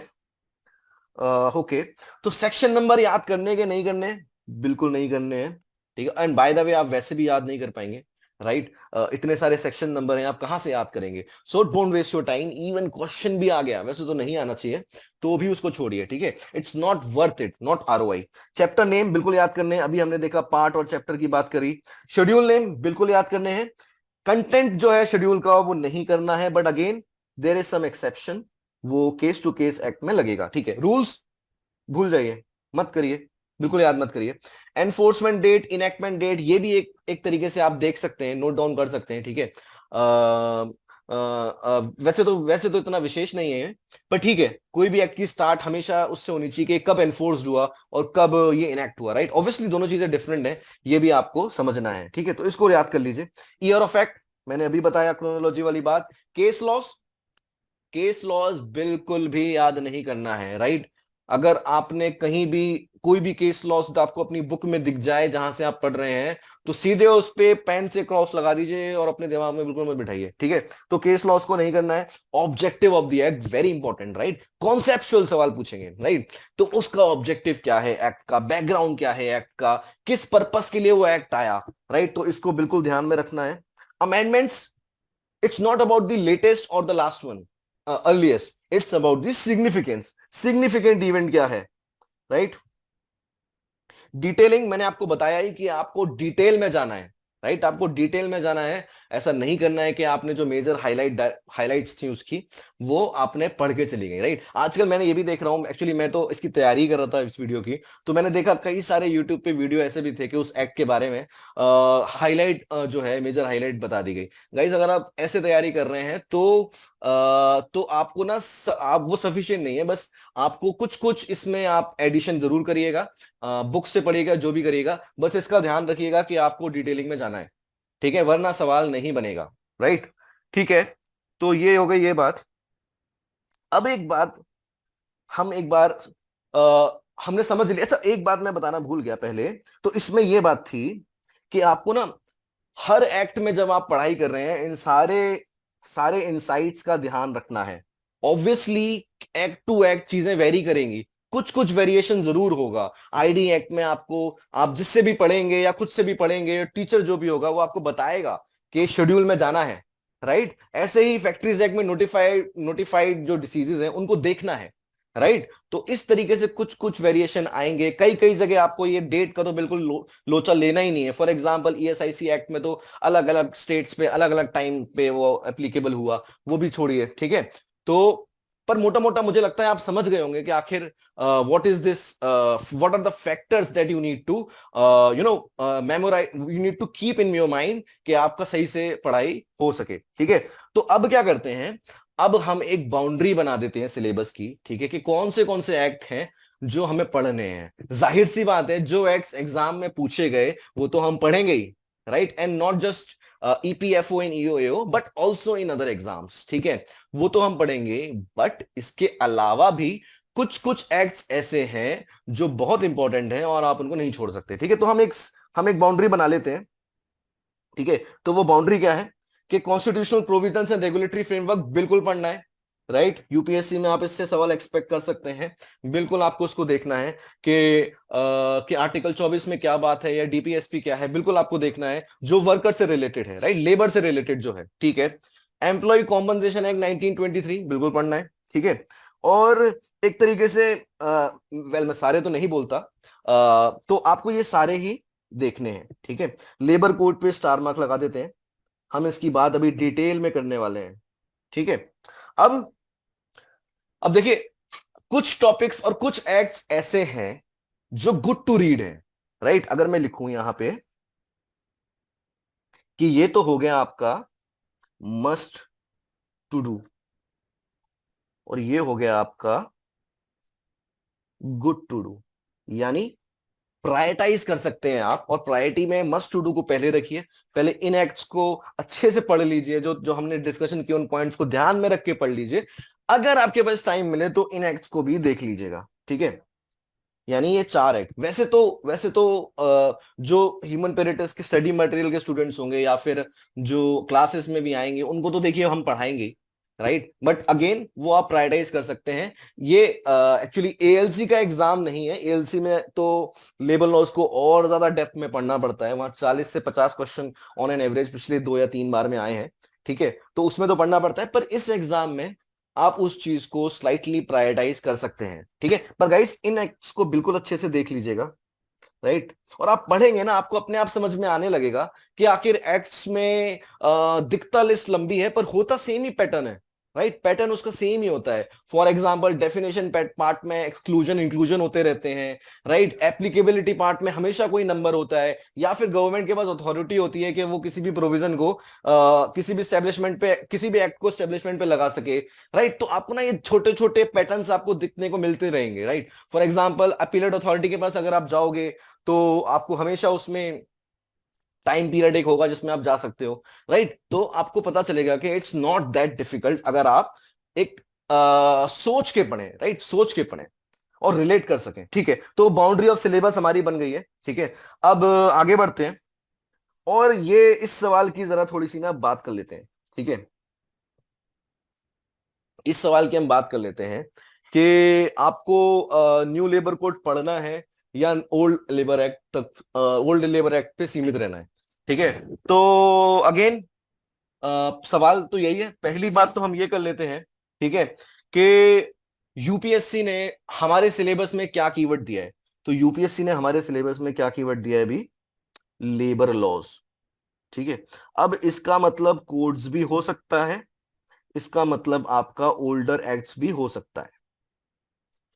ओके। तो सेक्शन नंबर याद करने के नहीं करने, बिल्कुल नहीं करने हैं, ठीक है। एंड बाय द वे आप वैसे भी याद नहीं कर पाएंगे, राइट। इतने सारे सेक्शन नंबर हैं, आप कहां से याद करेंगे। So don't waste your time. Even question भी आ गया, वैसे तो नहीं आना चाहिए, तो भी उसको छोड़िए, ठीक है। It's not worth it, not ROI। Chapter name बिल्कुल याद करने हैं, अभी हमने देखा पार्ट और चैप्टर की बात करी। शेड्यूल नेम बिल्कुल याद करने हैं। कंटेंट जो है शेड्यूल का वो नहीं करना है, but again there is some exception, वो केस टू केस एक्ट में लगेगा, ठीक है। रूल्स भूल जाइए, मत करिए, बिल्कुल याद मत करिए। एनफोर्समेंट डेट, इनएक्टमेंट डेट, ये भी एक तरीके से आप देख सकते हैं, नोट डाउन कर सकते हैं, ठीक है। वैसे तो इतना विशेष नहीं है, पर ठीक है। कोई भी एक्ट की स्टार्ट हमेशा उससे होनी चाहिए कि कब एनफोर्स्ड हुआ और कब ये इनएक्ट हुआ, राइट। ऑब्वियसली दोनों चीजें डिफरेंट है, ये भी आपको समझना है, ठीक है। तो इसको याद कर लीजिए। ईयर ऑफ एक्ट मैंने अभी बताया, क्रोनोलॉजी वाली बात। केस लॉस, केस लॉज बिल्कुल भी याद नहीं करना है, राइट। अगर आपने कहीं भी कोई भी केस लॉज आपको अपनी बुक में दिख जाए जहां से आप पढ़ रहे हैं, तो सीधे उस पे पेन से क्रॉस लगा दीजिए और अपने दिमाग में बिल्कुल मत बिठाइए, ठीक है। तो केस लॉज को नहीं करना है। Objective of the act very important, right. Conceptual सवाल पूछेंगे, राइट। तो उसका ऑब्जेक्टिव क्या है, एक्ट का बैकग्राउंड क्या है, एक्ट का किस पर्पस के लिए वो एक्ट आया, राइट। तो इसको बिल्कुल ध्यान में रखना है। Amendments, it's not about the latest or the last one, earliest, it's about the significance, significant event क्या है, right। डिटेलिंग मैंने आपको बताया ही कि आपको डिटेल में जाना है, राइट। आपको डिटेल में जाना है। ऐसा नहीं करना है कि आपने जो मेजर हाइलाइट्स थी उसकी वो आपने पढ़ के चली गई, राइट। आजकल मैंने ये भी देख रहा हूं, एक्चुअली मैं तो इसकी तैयारी कर रहा था इस वीडियो की, तो मैंने देखा कई सारे यूट्यूब पे वीडियो ऐसे भी थे कि उस एक्ट के बारे में हाईलाइट जो है मेजर हाईलाइट बता दी गई। गाइज अगर आप ऐसे तैयारी कर रहे हैं तो आपको ना आप वो सफिशिएंट नहीं है, बस आपको कुछ कुछ इसमें आप एडिशन जरूर करिएगा, बुक से पढ़िएगा, जो भी करिएगा, बस इसका ध्यान रखिएगा कि आपको डिटेलिंग में जाना है, ठीक है, वरना सवाल नहीं बनेगा, राइट। ठीक है। तो ये हो गई ये बात। अब एक बात, हम एक बार हमने समझ लिया। अच्छा एक बात मैं बताना भूल गया पहले, तो इसमें ये बात थी कि आपको ना हर एक्ट में जब आप पढ़ाई कर रहे हैं इन सारे सारे इंसाइट्स का ध्यान रखना है। ऑब्वियसली एक्ट टू एक्ट चीजें वेरी करेंगी, कुछ कुछ वेरिएशन जरूर होगा। आईडी एक्ट में आपको, आप जिससे भी पढ़ेंगे या खुद से भी पढ़ेंगे, टीचर जो भी होगा वो आपको बताएगा कि शेड्यूल में जाना है, राइट। ऐसे ही फैक्ट्रीज एक्ट में नोटिफाइड नोटिफाइड जो डिसीजेज हैं उनको देखना है, राइट। तो इस तरीके से कुछ कुछ वेरिएशन आएंगे। कई कई जगह आपको ये डेट का तो बिल्कुल लोचा लेना ही नहीं है। फॉर एग्जांपल ESIC एक्ट में तो अलग अलग स्टेट्स पे अलग अलग टाइम पे वो एप्लीकेबल हुआ, वो भी छोड़िए, ठीक है। तो पर मोटा मोटा मुझे लगता है आप समझ गए होंगे कि आखिर what is this, what are the factors that you need to memorise, you need to keep in your mind कि आपका सही से पढ़ाई हो सके, ठीक है। तो अब क्या करते हैं, अब हम एक बाउंड्री बना देते हैं सिलेबस की, ठीक है, कि कौन से एक्ट हैं जो हमें पढ़ने हैं। जाहिर सी बात है जो एक्ट एग्जाम में पूछे गए वो तो हम पढ़ेंगे ही, right. And not just EPFO in EOAO but also in other exams, ठीक है, वो तो हम पढ़ेंगे। बट इसके अलावा भी कुछ कुछ एक्ट्स ऐसे हैं जो बहुत इंपॉर्टेंट हैं और आप उनको नहीं छोड़ सकते, ठीक है। तो हम एक बाउंड्री बना लेते हैं, ठीक है। तो वो बाउंड्री क्या है कि constitutional provisions and regulatory framework बिल्कुल पढ़ना है, राइट। यूपीएससी में आप इससे सवाल एक्सपेक्ट कर सकते हैं, बिल्कुल आपको उसको देखना है कि आर्टिकल 24 में क्या बात है या DPSP क्या है, बिल्कुल आपको देखना है, जो वर्कर से रिलेटेड है, राइट, लेबर से रिलेटेड जो है, ठीक है। एम्प्लॉय कॉम्पनसेशन एक्ट 1923 बिल्कुल पढ़ना है, ठीक है। और एक तरीके से वेल मैं सारे तो नहीं बोलता, तो आपको ये सारे ही देखने हैं, ठीक है। लेबर कोड पे स्टार मार्क लगा देते हैं, हम इसकी बात अभी डिटेल में करने वाले हैं, ठीक है। अब अब देखिए, कुछ टॉपिक्स और कुछ एक्ट्स ऐसे हैं जो गुड टू रीड है, राइट। अगर मैं लिखूं यहां पे कि ये तो हो गया आपका मस्ट टू डू और ये हो गया आपका गुड टू डू, यानी प्रायोरिटाइज कर सकते हैं आप, और प्रायोरिटी में मस्ट टू डू को पहले रखिए। पहले इन एक्ट्स को अच्छे से पढ़ लीजिए, जो जो हमने डिस्कशन किए उन पॉइंट्स को ध्यान में रख के पढ़ लीजिए। अगर आपके पास टाइम मिले तो इन एक्ट्स को भी देख लीजिएगा, ठीक है। यानी ये 4 एक्ट, वैसे तो जो ह्यूमन पेरेटस के स्टडी मटेरियल के स्टूडेंट्स होंगे या फिर जो क्लासेस में भी आएंगे उनको तो देखिए हम पढ़ाएंगे, राइट, बट अगेन वो आप प्रायोरिटाइज कर सकते हैं। ये एक्चुअली एएलसी का एग्जाम नहीं है। एएलसी में तो लेबर लॉज को और ज्यादा डेप्थ में पढ़ना पड़ता है, वहां 40 से 50 क्वेश्चन ऑन एन एवरेज पिछले 2 या 3 बार में आए हैं, ठीक है, तो उसमें तो पढ़ना पड़ता है। पर इस एग्जाम में आप उस चीज को स्लाइटली प्रायोरिटाइज कर सकते हैं, ठीक है। पर गाइस इन एक्ट्स को बिल्कुल अच्छे से देख लीजिएगा, राइट, और आप पढ़ेंगे ना आपको अपने आप समझ में आने लगेगा कि आखिर एक्ट्स में दिखता लिस्ट लंबी है पर होता सेम ही पैटर्न है, राइट, पैटर्न उसका सेम ही होता है। फॉर एग्जांपल डेफिनेशन पार्ट में एक्सक्लूजन इंक्लूजन होते रहते हैं, राइट, एप्लीकेबिलिटी पार्ट में हमेशा कोई नंबर होता है, या फिर गवर्नमेंट के पास अथॉरिटी होती है कि वो किसी भी प्रोविजन को किसी भी स्टैब्लिशमेंट पे, किसी भी एक्ट को स्टैब्लिशमेंट पे लगा सके, राइट। तो आपको ना ये छोटे छोटे पैटर्न्स आपको दिखने को मिलते रहेंगे, right. For example appellate authority के पास अगर आप जाओगे तो आपको हमेशा उसमें टाइम पीरियड एक होगा जिसमें आप जा सकते हो, राइट। तो आपको पता चलेगा कि इट्स नॉट दैट डिफिकल्ट अगर आप एक सोच के पढ़ें, राइट, सोच के पढ़ें और रिलेट कर सकें, ठीक है। तो बाउंड्री ऑफ सिलेबस हमारी बन गई है, ठीक है। अब आगे बढ़ते हैं और ये इस सवाल की जरा थोड़ी सी ना बात कर लेते हैं, ठीक है। इस सवाल की हम बात कर लेते हैं कि आपको न्यू लेबर कोड पढ़ना है या ओल्ड लेबर एक्ट तक, ओल्ड लेबर एक्ट पे सीमित रहना है, ठीक है। तो अगेन सवाल तो यही है। पहली बात तो हम ये कर लेते हैं, ठीक है, कि यूपीएससी ने हमारे सिलेबस में क्या कीवर्ड दिया है। तो यूपीएससी ने हमारे सिलेबस में क्या कीवर्ड दिया है अभी, लेबर लॉज, ठीक है। अब इसका मतलब कोड्स भी हो सकता है, इसका मतलब आपका ओल्डर एक्ट्स भी हो सकता है,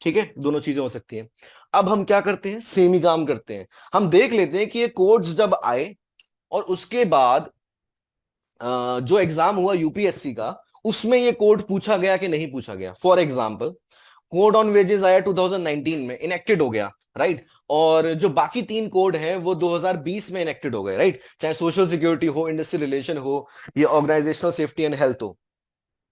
ठीक है, दोनों चीजें हो सकती हैं। अब हम क्या करते हैं, सेम ही काम करते हैं। हम देख लेते हैं कि ये कोड्स जब आए और उसके बाद जो एग्जाम हुआ यूपीएससी का उसमें ये कोड पूछा गया कि नहीं पूछा गया। For example code on wages आया 2019 में, इनेक्टेड हो गया, राइट। और जो बाकी 3 कोड हैं वो 2020 में इनेक्टेड हो गए, राइट, चाहे सोशल सिक्योरिटी हो, इंडस्ट्रियल रिलेशन हो, या ऑर्गेनाइजेशनल सेफ्टी एंड हेल्थ हो,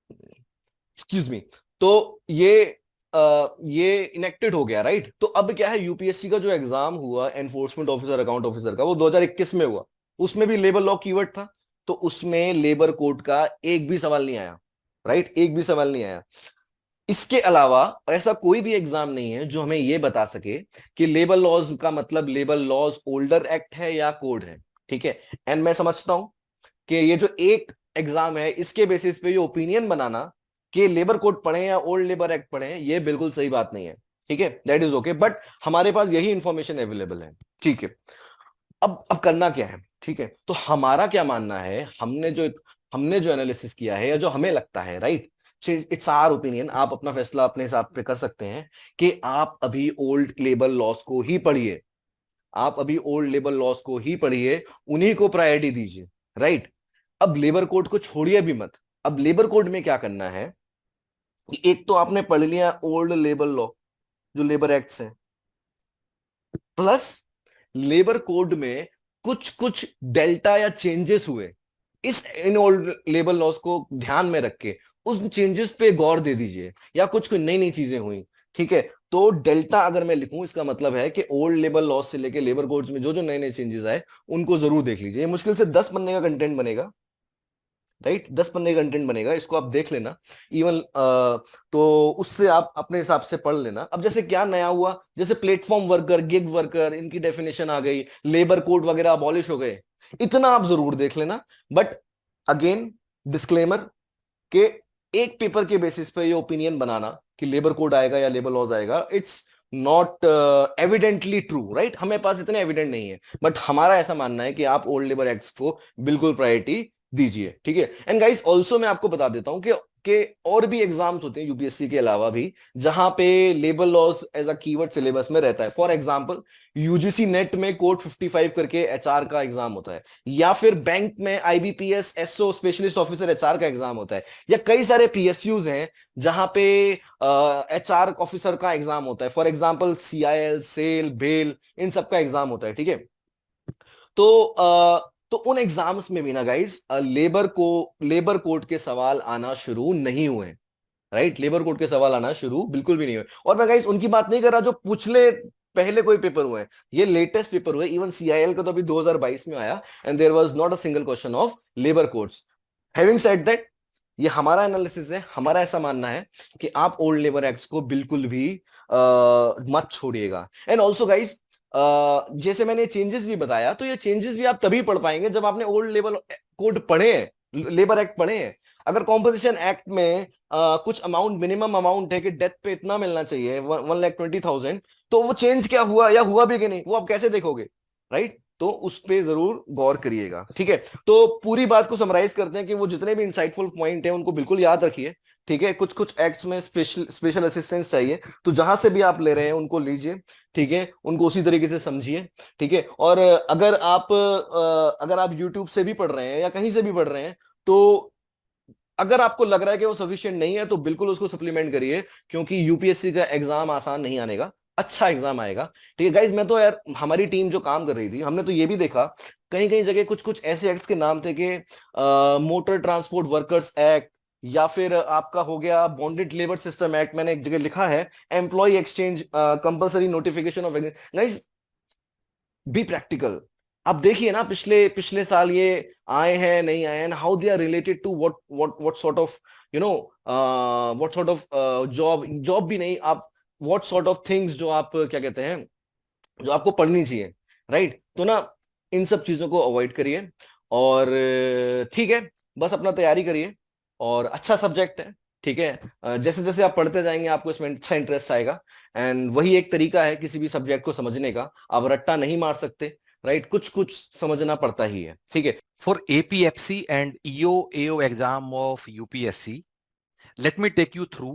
एक्सक्यूज मी। तो ये इनेक्टेड हो गया, राइट। तो अब क्या है, यूपीएससी का जो एग्जाम हुआ एनफोर्समेंट ऑफिसर अकाउंट ऑफिसर का वो 2021 में हुआ, उसमें भी लेबर लॉ कीवर्ड था, तो उसमें लेबर कोड का एक भी सवाल नहीं आया, राइट, एक भी सवाल नहीं आया। इसके अलावा ऐसा कोई भी एग्जाम नहीं है जो हमें यह बता सके कि लेबर लॉज का मतलब लेबर लॉज ओल्डर एक्ट है या कोड है, ठीक है। एंड मैं समझता हूं कि ये जो एक एग्जाम है इसके बेसिस पे ये ओपिनियन बनाना कि लेबर कोड पढ़े या ओल्ड लेबर एक्ट पढ़े, ये बिल्कुल सही बात नहीं है, ठीक है, दैट इज ओके, बट हमारे पास यही इंफॉर्मेशन अवेलेबल है, ठीक है। अब करना क्या है, ठीक है। तो हमारा क्या मानना है, हमने जो एनालिसिस किया है या जो हमें लगता है, राइट, इट्स आवर ओपिनियन, आप अपना फैसला अपने हिसाब पे कर सकते हैं कि आप अभी ओल्ड लेबर लॉस को ही पढ़िए, आप अभी ओल्ड लेबर लॉस को ही पढ़िए, उन्हीं को प्रायोरिटी दीजिए, राइट। अब लेबर कोड को छोड़िए भी मत। अब लेबर कोड में क्या करना है कि एक तो आपने पढ़ लिया ओल्ड लेबर लॉ जो लेबर एक्ट्स हैं, प्लस लेबर कोड में कुछ कुछ डेल्टा या चेंजेस हुए, इस इन ओल्ड लेबर लॉस को ध्यान में रख के उस चेंजेस पे गौर दे दीजिए, या कुछ कुछ नई नई चीजें हुई, ठीक है। तो डेल्टा अगर मैं लिखूं इसका मतलब है कि ओल्ड लेबर लॉस से लेके लेबर कोड्स में जो जो नए नए चेंजेस आए उनको जरूर देख लीजिए। ये मुश्किल से 10 पन्ने का कंटेंट बनेगा, राइट, 10 पन्ने का कंटेंट बनेगा, इसको आप देख लेना। इवन तो उससे आप अपने हिसाब से पढ़ लेना। अब जैसे क्या नया हुआ, जैसे प्लेटफॉर्म वर्कर, गिग वर्कर, इनकी डेफिनेशन आ गई, लेबर कोड वगैरह अबॉलिश हो गए, इतना आप जरूर देख लेना। बट अगेन डिस्क्लेमर के एक पेपर के बेसिस पे ये ओपिनियन बनाना कि लेबर कोड आएगा या लेबर लॉज आएगा, it's not evidently true, right. हमें पास इतने एविडेंट नहीं है, बट हमारा ऐसा मानना है कि आप ओल्ड लेबर एक्ट्स को बिल्कुल प्रायोरिटी दीजिए, ठीक है। एंड गाइस ऑल्सो मैं आपको बता देता हूं कि के और भी एग्जाम्स होते हैं यूपीएससी के अलावा भी, जहां पे labour laws as a keyword syllabus में रहता है। फॉर एग्जांपल यूजीसी नेट में कोड 55 करके एचआर का एग्जाम होता है, या फिर बैंक में IBPS SO specialist officer HR का एग्जाम होता है, या कई सारे पीएसयूज हैं जहां पे एचआर ऑफिसर का एग्जाम होता है। For example CIL, SAIL, BEL, इन सब का एग्जाम होता है, ठीक है। तो उन एग्जाम्स में भी ना गाइस लेबर कोड के सवाल आना शुरू नहीं हुए, राइट। लेबर कोड के सवाल आना शुरू बिल्कुल भी नहीं हुए। और मैं गाइस उनकी बात नहीं कर रहा जो पिछले पहले कोई पेपर हुए हैं, ये लेटेस्ट पेपर हुए। इवन सीआईएल का तो अभी 2022 में आया, and there was not a single question of labour codes. Having said that, ये हमारा एनालिसिस है, हमारा ऐसा मानना है कि आप ओल्ड लेबर एक्ट्स को बिल्कुल भी मत छोड़िएगा। एंड ऑल्सो गाइस, जैसे मैंने चेंजेस भी बताया, तो ये चेंजेस भी आप तभी पढ़ पाएंगे जब आपने ओल्ड लेबर कोड पढ़े हैं, लेबर एक्ट पढ़े हैं। अगर कॉम्पोजिशन एक्ट में कुछ अमाउंट, मिनिमम अमाउंट है कि डेथ पे इतना मिलना चाहिए, 1,20,000, तो वो चेंज क्या हुआ या हुआ भी कि नहीं, वो आप कैसे देखोगे, राइट। तो उस पे जरूर गौर करिएगा, ठीक है। तो पूरी बात को समराइज करते हैं कि वो जितने भी इंसाइटफुल पॉइंट हैं उनको बिल्कुल याद रखिए, ठीक है। कुछ कुछ एक्ट्स में स्पेशल स्पेशल असिस्टेंस चाहिए, तो जहां से भी आप ले रहे हैं उनको लीजिए, ठीक है, उनको उसी तरीके से समझिए, ठीक है। और अगर आप यूट्यूब से भी पढ़ रहे हैं या कहीं से भी पढ़ रहे हैं, तो अगर आपको लग रहा है कि वो सफिशिएंट नहीं है, तो बिल्कुल उसको सप्लीमेंट करिए, क्योंकि यूपीएससी का एग्जाम आसान नहीं आने का, अच्छा एग्जाम आएगा, ठीक है गाइज। मैं तो यार, हमारी टीम जो काम कर रही थी, हमने तो ये भी देखा कहीं कहीं जगह कुछ कुछ ऐसे एक्ट्स के नाम थे कि मोटर ट्रांसपोर्ट वर्कर्स एक्ट, या फिर आपका हो गया बॉन्डेड लेबर सिस्टम एक्ट। मैंने एक जगह लिखा है employ exchange compulsory notification of. Guys, be practical. आप देखिए ना, पिछले पिछले साल ये आए हैं नहीं आए हैं, how they are related to what sort of, you know, what sort of job, job भी नहीं आप, व्हाट सॉर्ट ऑफ थिंग्स जो आप क्या कहते हैं, जो आपको पढ़नी चाहिए, राइट। तो ना, इन सब चीजों को अवॉइड करिए, और ठीक है, बस अपना तैयारी करिए, और अच्छा सब्जेक्ट है, ठीक है। जैसे जैसे आप पढ़ते जाएंगे आपको इसमें अच्छा इंटरेस्ट आएगा, एंड वही एक तरीका है किसी भी सब्जेक्ट को समझने का। आप रट्टा नहीं मार सकते, राइट, कुछ कुछ समझना पड़ता ही है, ठीक है। For APFC and EO exam of UPSC, let me take you through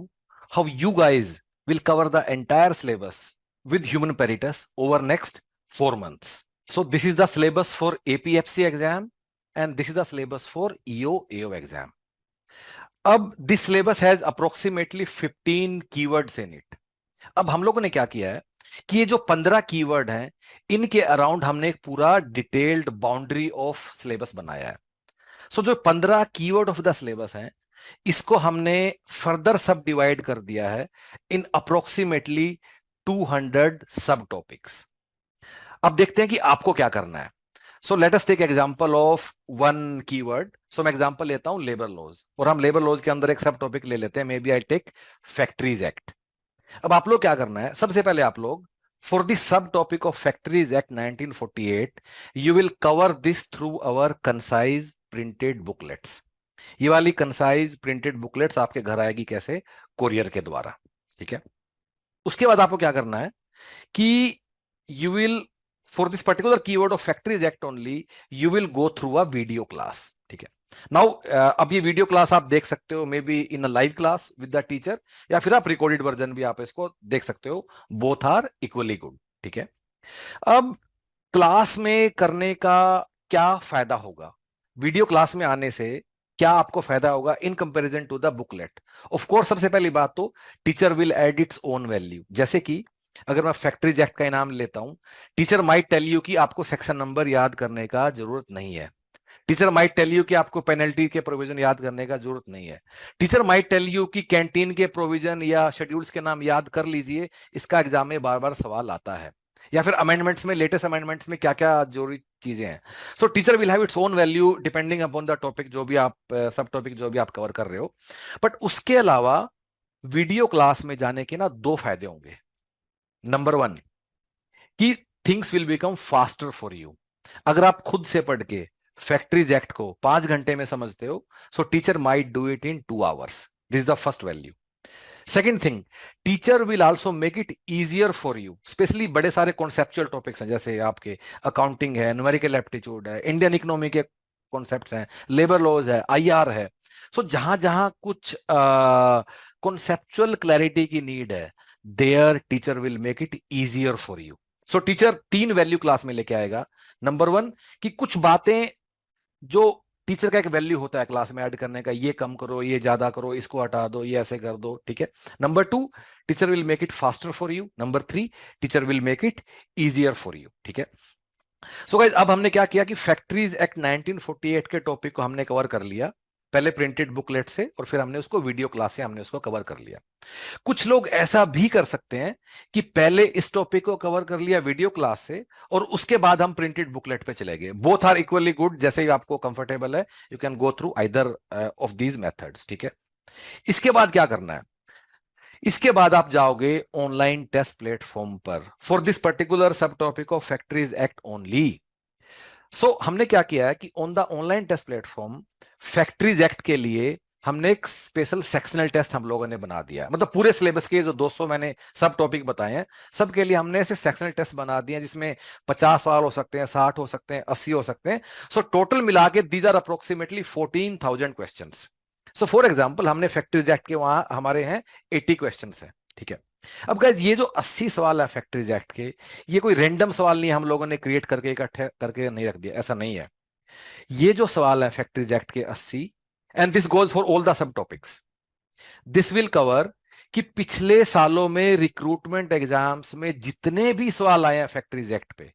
how you guys will cover the entire syllabus with human peritus over next 4 months. So this is the syllabus for APFC exam and this is the syllabus for EO exam. अब this syllabus has approximately 15 keywords in it. अब हम लोगों ने क्या किया है कि ये जो 15 कीवर्ड हैं, इनके अराउंड हमने एक पूरा डिटेल्ड बाउंड्री ऑफ सिलेबस बनाया है। सो जो 15 कीवर्ड ऑफ द सिलेबस हैं, इसको हमने फर्दर सब डिवाइड कर दिया है इन अप्रोक्सीमेटली 200 सब टॉपिक्स। अब देखते हैं कि आपको क्या करना है। So let us take example of one keyword. So मैं एग्जांपल लेता हूं लेबर लॉज, और हम लेबर लॉज के अंदर एक सब टॉपिक ले लेते हैं, maybe I take factories act. अब आप लोग क्या करना है, सबसे पहले आप लोग फॉर दिस सब topic of factories act 1948 you will cover this through our concise printed booklets. ये वाली कंसाइज प्रिंटेड बुकलेट्स आपके घर आएगी कैसे, कोरियर के द्वारा, ठीक है। उसके बाद आपको क्या करना है कि you will for this particular keyword of factories act only you will go through a video class, ठीक है। नाउ अब ये वीडियो क्लास आप देख सकते हो may be in a live class with the teacher, या फिर आप रिकॉर्डेड वर्जन भी आप इसको देख सकते हो, बोथ आर इक्वली गुड, ठीक है। अब क्लास में करने का क्या फायदा होगा, वीडियो क्लास में आने से क्या आपको फायदा होगा in comparison to the booklet. Of course सबसे पहली बात तो teacher will add its own value. जैसे कि अगर मैं फैक्ट्रीज एक्ट का इनाम लेता हूं, टीचर माइट टेल यू कि आपको सेक्शन नंबर याद करने का जरूरत नहीं है। टीचर माइट टेल यू कि आपको पेनल्टी के प्रोविजन याद करने का जरूरत नहीं है। टीचर माइट टेल यू कि कैंटीन के प्रोविजन या शेड्यूल्स के नाम याद कर लीजिए, इसका एग्जाम में बार बार सवाल आता है। या फिर अमेंडमेंट्स में, लेटेस्ट अमेंडमेंट्स में क्या क्या जरूरी चीजें हैं। सो teacher will have it's own value depending upon the topic जो भी आप सब टॉपिक जो भी आप कवर कर रहे हो। बट उसके अलावा वीडियो क्लास में जाने के ना दो फायदे होंगे। नंबर वन, कि things will become faster for you. अगर आप खुद से पढ़ के फैक्ट्रीज एक्ट को 5 घंटे में समझते हो, सो teacher might do it in 2 hours. This is the first value. Second thing, teacher will also make it easier for you, specially बड़े सारे कॉन्सेप्चुअल टॉपिक्स हैं, जैसे आपके अकाउंटिंग है, न्यूमेरिकल एप्टीट्यूड है, इंडियन इकोनॉमी के कॉन्सेप्ट्स हैं, लेबर लॉज है, आईआर है। सो जहां जहां कुछ कॉन्सेप्चुअल क्लैरिटी की नीड है, there teacher will make it easier for you. So teacher 3 value class में लेके आएगा। नंबर 1 कि कुछ बातें जो टीचर का एक वैल्यू होता है क्लास में ऐड करने का, ये कम करो, ये ज्यादा करो, इसको हटा दो, ये ऐसे कर दो, ठीक है। Number 2, teacher will make it faster for you. Number 3, teacher will make it easier for you, ठीक है। सो गाइस, अब हमने क्या किया कि फैक्ट्रीज एक्ट 1948 के टॉपिक को हमने कवर कर लिया, पहले प्रिंटेड बुकलेट से, और फिर हमने उसको वीडियो क्लास से हमने उसको कवर कर लिया। कुछ लोग ऐसा भी कर सकते हैं कि पहले इस टॉपिक को कवर कर लिया वीडियो क्लास से, और उसके बाद हम प्रिंटेड बुकलेट पे चले गए। बोथ आर इक्वली गुड, जैसे ही आपको कंफर्टेबल है, you can go through either of these methods, ठीक है। इसके बाद क्या करना है, इसके बाद आप जाओगे ऑनलाइन टेस्ट प्लेटफॉर्म पर for this particular sub topic of factories act only. So हमने क्या किया है कि on the online test platform factories act के लिए हमने एक स्पेशल सेक्शनल टेस्ट हम लोगों ने बना दिया है। मतलब पूरे सिलेबस के जो 200 मैंने सब टॉपिक बताए हैं, सब के लिए हमने ऐसे सेक्शनल टेस्ट बना दिए हैं, जिसमें 50 सवाल हो सकते हैं, 60 हो सकते हैं, 80 हो सकते हैं। सो टोटल मिला के these are approximately 14,000 question. So for example, हमने फैक्ट्रीज एक्ट के वहां हमारे हैं 80 क्वेश्चन है, ठीक है। अब गाइज, ये जो 80 सवाल है फैक्ट्रीज एक्ट के, ये कोई रैंडम सवाल नहीं हम लोगों ने क्रिएट करके इकट्ठे करके नहीं रख दिया, ऐसा नहीं है। ये जो सवाल है फैक्ट्रीज एक्ट के 80, and this goes for all the sub topics, this will cover कि पिछले सालों में रिक्रूटमेंट एग्जाम्स में जितने भी सवाल आए हैं फैक्ट्रीज एक्ट पे,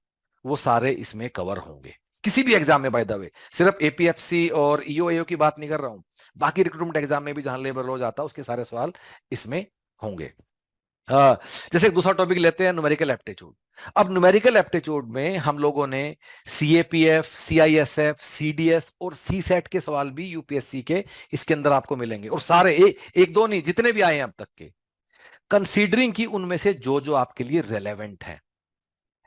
वो सारे इसमें कवर होंगे, किसी भी एग्जाम में। बाय द वे, सिर्फ एपीएफसी और ईओ की बात नहीं कर रहा हूं, बाकी रिक्रूटमेंट एग्जाम में भी जहां लेबर लॉ आता है, उसके सारे सवाल इसमें होंगे। जैसे एक दूसरा टॉपिक लेते हैं, न्यूमेरिकल एप्टीट्यूड। अब न्यूमेरिकल एप्टीट्यूड में हम लोगों ने सीएपीएफ, सीआईएसएफ, सीडीएस और सीसेट के सवाल भी यूपीएससी के इसके अंदर आपको मिलेंगे, और सारे एक दो नहीं, जितने भी आए हैं अब तक के, कंसीडरिंग की उनमें से जो जो आपके लिए रेलेवेंट है।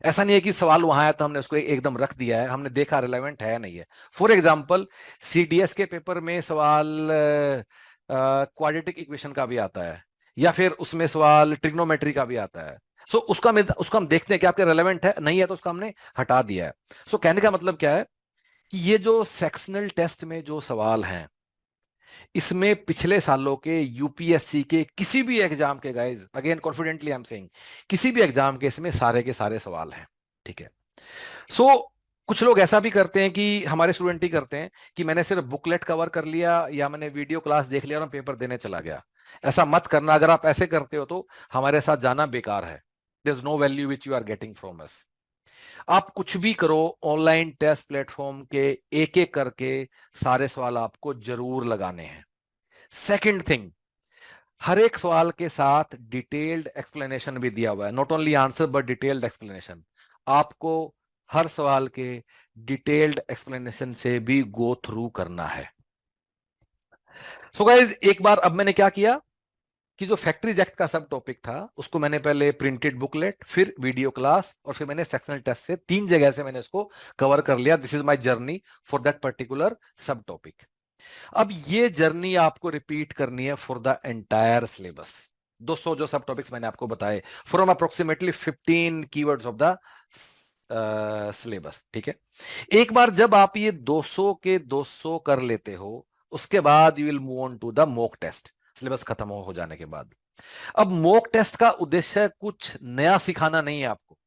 ऐसा नहीं है कि सवाल वहां आया तो हमने उसको एकदम रख दिया है, हमने देखा रेलेवेंट है नहीं है। फॉर एग्जाम्पल, सीडीएस के पेपर में सवाल क्वाड्रेटिक इक्वेशन का भी आता है, या फिर उसमें सवाल ट्रिग्नोमेट्री का भी आता है। सो उसका हम देखते हैं कि आपके रेलेवेंट है, नहीं है तो उसका हमने हटा दिया है। सो कहने का मतलब क्या है कि ये जो सेक्शनल टेस्ट में जो सवाल हैं, इसमें पिछले सालों के यूपीएससी के किसी भी एग्जाम के, guys again confidently I am saying, किसी भी एग्जाम के इसमें सारे के सारे सवाल हैं, ठीक है। सो कुछ लोग ऐसा भी करते हैं, कि हमारे स्टूडेंट ही करते हैं, कि मैंने सिर्फ बुकलेट कवर कर लिया या मैंने वीडियो क्लास देख लिया और मैं पेपर देने चला गया। ऐसा मत करना। अगर आप ऐसे करते हो तो हमारे साथ जाना बेकार है। There is no value which you are getting from us. आप कुछ भी करो, ऑनलाइन टेस्ट प्लेटफॉर्म के एक एक करके सारे सवाल आपको जरूर लगाने हैं। सेकंड थिंग, हर एक सवाल के साथ डिटेल्ड एक्सप्लेनेशन भी दिया हुआ है, not only answer but detailed explanation. आपको हर सवाल के डिटेल्ड एक्सप्लेनेशन से भी गो थ्रू करना है। सो गाइज, एक बार अब मैंने क्या किया कि जो फैक्ट्रीज एक्ट का सब टॉपिक था, उसको मैंने पहले प्रिंटेड बुकलेट, फिर वीडियो क्लास, और फिर मैंने सेक्शनल टेस्ट से 3 जगह से मैंने इसको कवर कर लिया। This is my journey for that particular sub topic. अब ये जर्नी आपको रिपीट करनी है फॉर द एंटायर सिलेबस। 200 जो सब टॉपिक्स मैंने आपको बताए, from approximately 15 keywords of the syllabus, ठीक है। एक बार जब आप ये 200 के 200 कर लेते हो, उसके बाद you will move on to the mock test, syllabus खत्म हो जाने के बाद। अब मॉक टेस्ट का उद्देश्य कुछ नया सिखाना नहीं है आपको।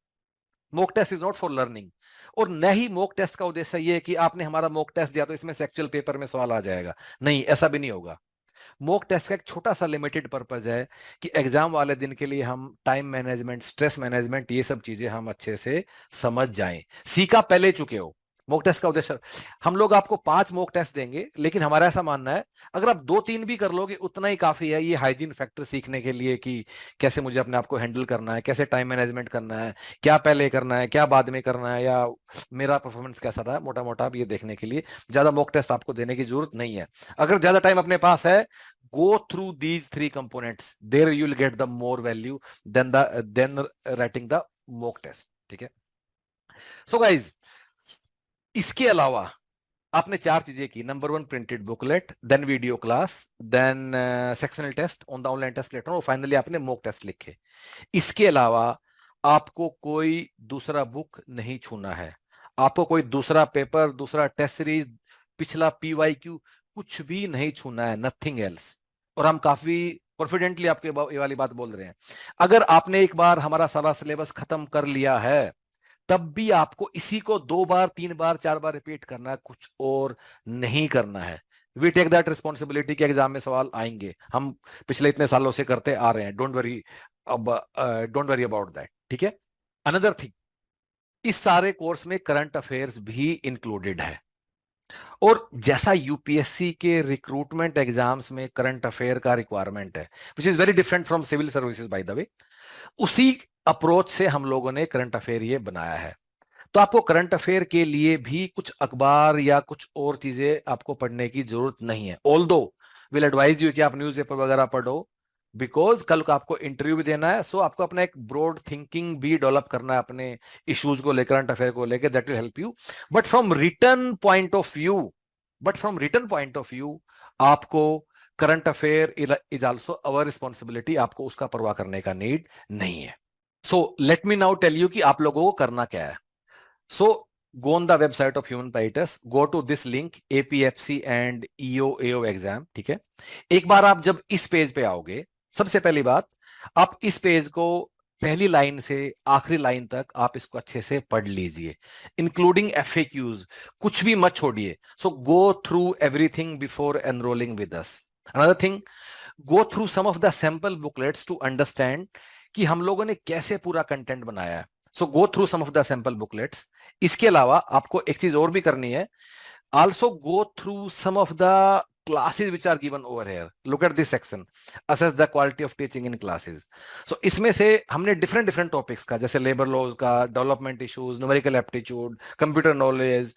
Mock test is not for learning, और न ही मॉक टेस्ट का उद्देश्य यह है कि आपने हमारा मॉक टेस्ट दिया तो इसमें से एक्चुअल पेपर में सवाल आ जाएगा। नहीं, ऐसा भी नहीं होगा। मॉक टेस्ट का एक छोटा सा लिमिटेड पर्पज है कि एग्जाम वाले दिन के लिए हम टाइम मैनेजमेंट, स्ट्रेस मैनेजमेंट, ये सब चीजें हम अच्छे से समझ जाएं, सीखा पहले चुके हो। मॉक टेस्ट का उद्देश्य, हम लोग आपको 5 मॉक टेस्ट देंगे, लेकिन हमारा ऐसा मानना है अगर आप 2-3 भी कर लोगे उतना ही काफी है, ये हाइजीन फैक्टर सीखने के लिए कि कैसे मुझे अपने आप को हैंडल करना है, कैसे टाइम मैनेजमेंट करना है, क्या पहले करना है, क्या बाद में करना है, या मेरा परफॉर्मेंस कैसा रहा, मोटा मोटा ये देखने के लिए ज्यादा मॉक टेस्ट आपको देने की जरूरत नहीं है। अगर ज्यादा टाइम अपने पास है, go through these 3 components, there you will get the more value than writing the mock test, ठीक है। So guys, इसके अलावा आपने 4 चीजें की। Number 1, printed booklet, then video class, then sectional test on the online test platform, और फाइनली आपने मॉक टेस्ट लिखे। इसके अलावा आपको कोई दूसरा बुक नहीं छूना है, आपको कोई दूसरा पेपर, दूसरा टेस्ट सीरीज, पिछला पीवाईक्यू कुछ भी नहीं छूना है, नथिंग एल्स। और हम काफी कॉन्फिडेंटली आपके ये वाली बात बोल रहे हैं। अगर आपने एक बार हमारा सारा सिलेबस खत्म कर लिया है, तब भी आपको इसी को 2 बार 3 बार 4 बार रिपीट करना है, कुछ और नहीं करना है। वी टेक दैट रिस्पॉन्सिबिलिटी के एग्जाम में सवाल आएंगे, हम पिछले इतने सालों से करते आ रहे हैं, डोंट वरी, अब डोंट वरी अबाउट दैट, ठीक है। अनदर थिंग, इस सारे कोर्स में करंट अफेयर्स भी इंक्लूडेड है। और जैसा यूपीएससी के रिक्रूटमेंट एग्जाम्स में करंट अफेयर का रिक्वायरमेंट है, which is very different from civil services by the way, उसी अप्रोच से हम लोगों ने करंट अफेयर ये बनाया है। तो आपको करंट अफेयर के लिए भी कुछ अखबार या कुछ और चीजें आपको पढ़ने की जरूरत नहीं है। ऑल्दो विल एडवाइज यू कि आप न्यूज़पेपर वगैरह पढ़ो, बिकॉज कल को आपको इंटरव्यू भी देना है, सो आपको अपना एक ब्रॉड थिंकिंग भी डेवलप करना है अपने इश्यूज को लेकर, करंट अफेयर को लेकर, that will help you. But from return point of view, आपको current affair is also our responsibility, आपको उसका परवाह करने का नीड नहीं है। So let me now tell you कि आप लोगों को करना क्या है। So go on the website of Human Peritus, go to this link APFC and EO exam, ठीक है। एक बार आप जब इस पेज पे आओगे, सबसे पहली बात, आप इस पेज को पहली लाइन से आखिरी लाइन तक आप इसको अच्छे से पढ़ लीजिए, इंक्लूडिंग FAQs, कुछ भी मत छोड़िए। So go through everything before enrolling with us. Another thing, go through some of the sample booklets to understand कि हम लोगों ने कैसे पूरा कंटेंट बनाया है। So go through some of the sample booklets. इसके अलावा आपको एक चीज और भी करनी है, also go through some of the classes which are given over here. Look at this section, assess the quality of teaching in classes. सो इसमें से हमने डिफरेंट डिफरेंट टॉपिक्स का, जैसे लेबर लॉज का, development issues, numerical aptitude, computer knowledge,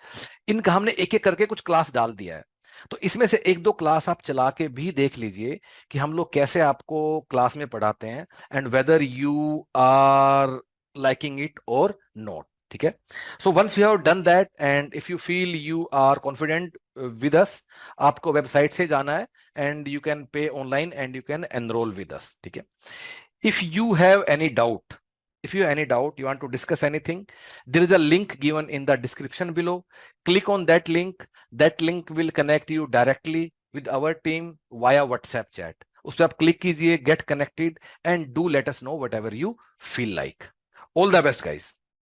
इनका हमने एक एक करके कुछ क्लास डाल दिया है। तो इसमें से एक दो क्लास आप चला के भी देख लीजिए कि हम लोग कैसे आपको क्लास में पढ़ाते हैं, and whether you are liking it or not, ठीक है। So once you have done that and if you feel you are confident with us, आपको वेबसाइट से जाना है and you can pay online and you can enroll with us, ठीक है। If you have any doubt, you want to discuss anything, there is a link given in the description below. Click on that link. That link will connect you directly with our team via WhatsApp chat. उस पर आप क्लिक कीजिए, get connected and do let us know whatever you feel like. All the best, guys.